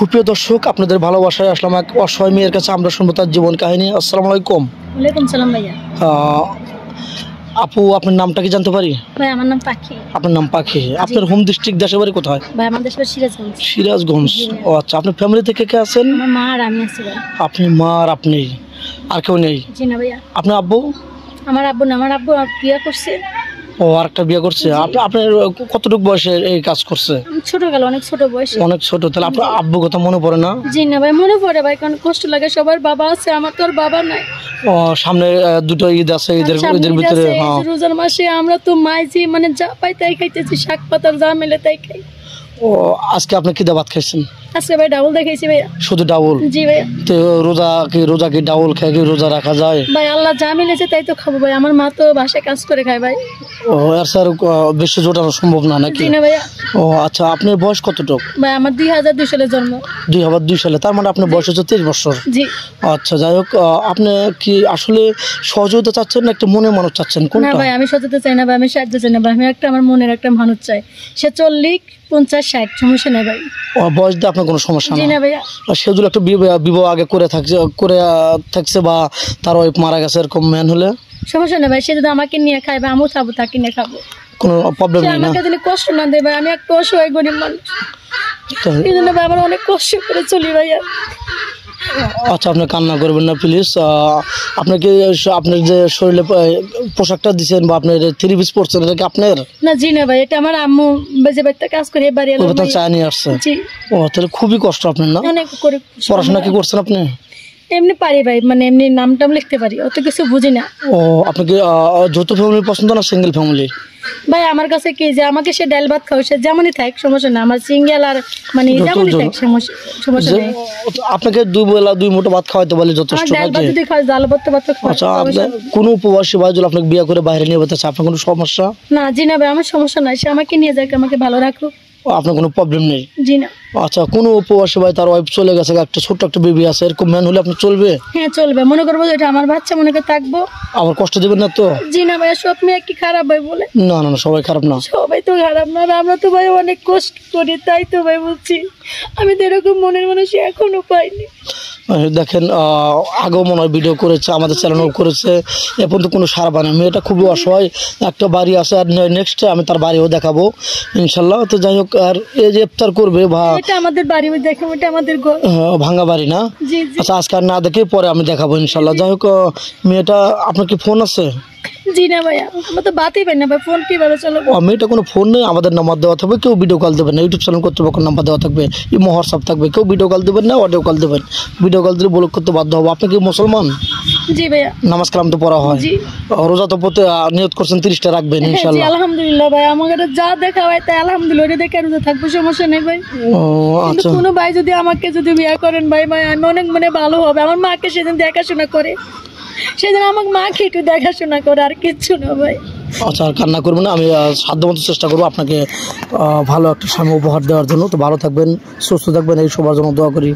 সুপ্রিয় দর্শক, আপনাদের ভালোবাসায় আসলাম এক অসহায় মেয়ের কাছে। আমরা শুনবো তার জীবন কাহিনী। আসসালামু আলাইকুম। ওয়ালাইকুম সালাম ভাইয়া। আপু, আপনার নামটা কি জানতে পারি? ভাই আমার নাম পাখি। আপনার নাম পাখি। আপনার হোম ডিস্ট্রিক্ট দেশের বাড়ি কোথায়? ভাই আমার দেশের সিরাজগঞ্জ। সিরাজগঞ্জ। ও আচ্ছা, আপনার ফ্যামিলি থেকে কে আছেন? আমার মা আর আমি আছি ভাই। আপনি, মা আর আপনি, আর কেউ নেই? জি না ভাইয়া। আপনার আব্বু? আমার আব্বু না, আমার আব্বু বিয়ে করছে। ও, আরেকটা বিয়ে করছে। আপনার কতটুকু বয়সে এই কাজ করছে? ছোট গেল, অনেক ছোট বয়স। অনেক ছোট। তাহলে আপনার আব্বু কথা মনে পড়ে না? জি না ভাই, মনে পড়ে ভাই, কারণ কষ্ট লাগে। সবার বাবা আছে, আমার তো আর বাবা নাই। ও, সামনে দুটো ঈদ আছে, ঈদের ভিতরে রোজার মাসে আমরা তো মাইজি মানে যা পাই তাই খাইতেছি, শাক পাতার যা মেলে তাই খাই। ও, আজকে আপনি কি ভাত খাইছেন? আজকে ভাই ডাউল দেখাইছি ভাইয়া। শুধু ডাউল? জি ভাইয়া। তো রোজা কি ডাউল খেয়ে কি রোজা রাখা যায়? ভাই আল্লাহ যা মিলেছে তাই তো খাবো ভাই। আমার মা তো বাসায় কাজ করে খায় ভাই। ও, আর স্যার বেশি জোটানো সম্ভব না নাকি? জি না ভাইয়া। ও আচ্ছা, আপনার বয়স কতটুকু? ভাই আমার 2002 সালে জন্ম। 2002 সালে? তার মানে আপনার বয়স হচ্ছে 23 বছর। জি। আচ্ছা, যাই হোক, আপনি কি আসলে সহযোগিতা চাচ্ছেন না একটা মনের মানুষ চাচ্ছেন, না কোনটা? ভাই, আমি সহযোগিতা চাই না ভাই, আমি সাহায্য চাই না ভাই। আমি আমার মনের একটা মানুষ চাই। সে 40, 50, 60 সমস্যা নেই ভাই। ও, বয়স দিয়ে আপনার কোনো সমস্যা জি না? না ভাইয়া। সে যদি একটা বিবাহ আগে করে থাকছে বা তার ওয়াইফ মারা গেছে, এরকম ম্যান হলে সমস্যা নেই ভাই। সে যদি আমাকে নিয়ে খায় বা আমিও খাবো, তাকে নিয়ে খাবো, কোনো প্রবলেম নেই না? আমাকে যদি কষ্ট না দেয় ভাই, আমি একটা অসহায় গরিব মানুষ, এই জন্য ভাই আমার অনেক কষ্ট করে চলি ভাইয়া। আচ্ছা, আপনি কান্না করবেন না প্লিজ। আপনাকে আপনার যে শরীরে পোশাকটা দিচ্ছেন বা আপনার 3 পিস পরছেন, এটা কি আপনার? না জি না ভাই, এটা আমার আম্মু বেজে বাড়িতে কাজ করে বাড়ি চা নিয়ে আসছে। জি। ও, তাহলে খুবই কষ্ট আপনার না? অনেক করে। পড়াশোনা কি করছেন আপনি? এমনি পারি ভাই, মানে এমনি নাম টাম লিখতে পারি, অত কিছু বুঝি না। ও, আপনাকে যৌথ ফ্যামিলি পছন্দ না সিঙ্গেল ফ্যামিলি? ভাই আমার কাছে কি যে আমাকে সে ডাল ভাত খাও, সে যেমনই থাক সমস্যা না। আমার সিঙ্গেল আর মানে যেমনই থাক সমস্যা নেই। আপনাকে 2 বেলা 2 মুঠো ভাত খাওয়াইতে বলে যথেষ্ট ডাল ভাত যদি খাও, ডাল ভাত ভাত খাও। আচ্ছা, আপনি কোনো উপবাসী ভাই যদি আপনাকে বিয়ে করে বাইরে নিয়ে যেতে চায়, আপনার কোনো সমস্যা? না জি না ভাই, আমার সমস্যা নাই। সে আমাকে নিয়ে যাক, আমাকে ভালো রাখুক, আপনার কোনো প্রবলেম নেই? জি না। আচ্ছা, কোনো উপবাসী ভাই তার ওয়াইফ চলে গেছে, একটা ছোট্ট একটা বেবি আছে, এরকম ম্যান হলে আপনি চলবে? হ্যাঁ চলবে। মনে করবো যে এটা আমার বাচ্চা, মনে করে থাকবো। আবার কষ্ট দেবেন না তো? জি না ভাই, সব মেয়ে কি খারাপ ভাই বলে? না না না, সবাই খারাপ না। সবাই তো খারাপ না, আমরা তো ভাই অনেক কষ্ট করি, তাই তো ভাই বলছি। আমি তো এরকম মনের মানুষ এখনো পাইনি। দেখেন, আগেও মনে হয় ভিডিও করেছে, আমাদের চ্যানেলও করেছে, এ পর্যন্ত কোনো সাড়া পায় না। মেয়েটা খুবই অসহায়। একটা বাড়ি আছে, আর নেক্সট আমি তার বাড়িও দেখাবো ইনশাল্লাহ। তো যাই হোক, আর এই যে ইফতার করবে এটা আমাদের বাড়ি, দেখো এটা আমাদের ঘর, ভাঙা বাড়ি না? জি জি। আচ্ছা, আজকে আর না দেখে পরে আমি দেখাবো ইনশাল্লাহ। যাই হোক, মেয়েটা, আপনার কি ফোন আছে? জি না ভাইয়া, আমরা তো বাতই পাই না ভাই, ফোন কিভাবে চালাবো? মেয়েটা কোনো ফোন নেই, আমাদের নাম্বার দেওয়া থাকবে, কেউ ভিডিও কল দেবেন না। ইউটিউব চ্যানেল কর্তৃপক্ষের নাম্বার দেওয়া থাকবে, ইমো হোয়াটসঅ্যাপ থাকবে, কেউ ভিডিও কল দেবেন না, অডিও কল দেবেন। ভিডিও কল দিলে ব্লক করতে বাধ্য হবো। আপনি কি মুসলমান? জি ভাইয়া। নামাজ কালাম তো পড়া হয়? জি। রোজা তো প্রতি নিয়ত করছেন 30টা রাখবেন ইনশাআল্লাহ? জি আলহামদুলিল্লাহ ভাই, আমাকে যা দেখা হয় তাই আলহামদুলিল্লাহ, ওটা দেখে রোজা থাকবো, সমস্যা নেই ভাই। ও আচ্ছা। কোনো ভাই যদি আমাকে বিয়ে করেন ভাই, আমি অনেক মানে ভালো হবে। আমার মাকে সেদিন দেখাশোনা করে, সেদিন আমার মাকে একটু দেখাশোনা করে, আর কিচ্ছু না ভাই। আচ্ছা, আর কান্না করবেন না। আমি সাধ্যমতো চেষ্টা করবো আপনাকে ভালো একটা স্বামী উপহার দেওয়ার জন্য। তো ভালো থাকবেন, সুস্থ থাকবেন, এই সবার জন্য দোয়া করি।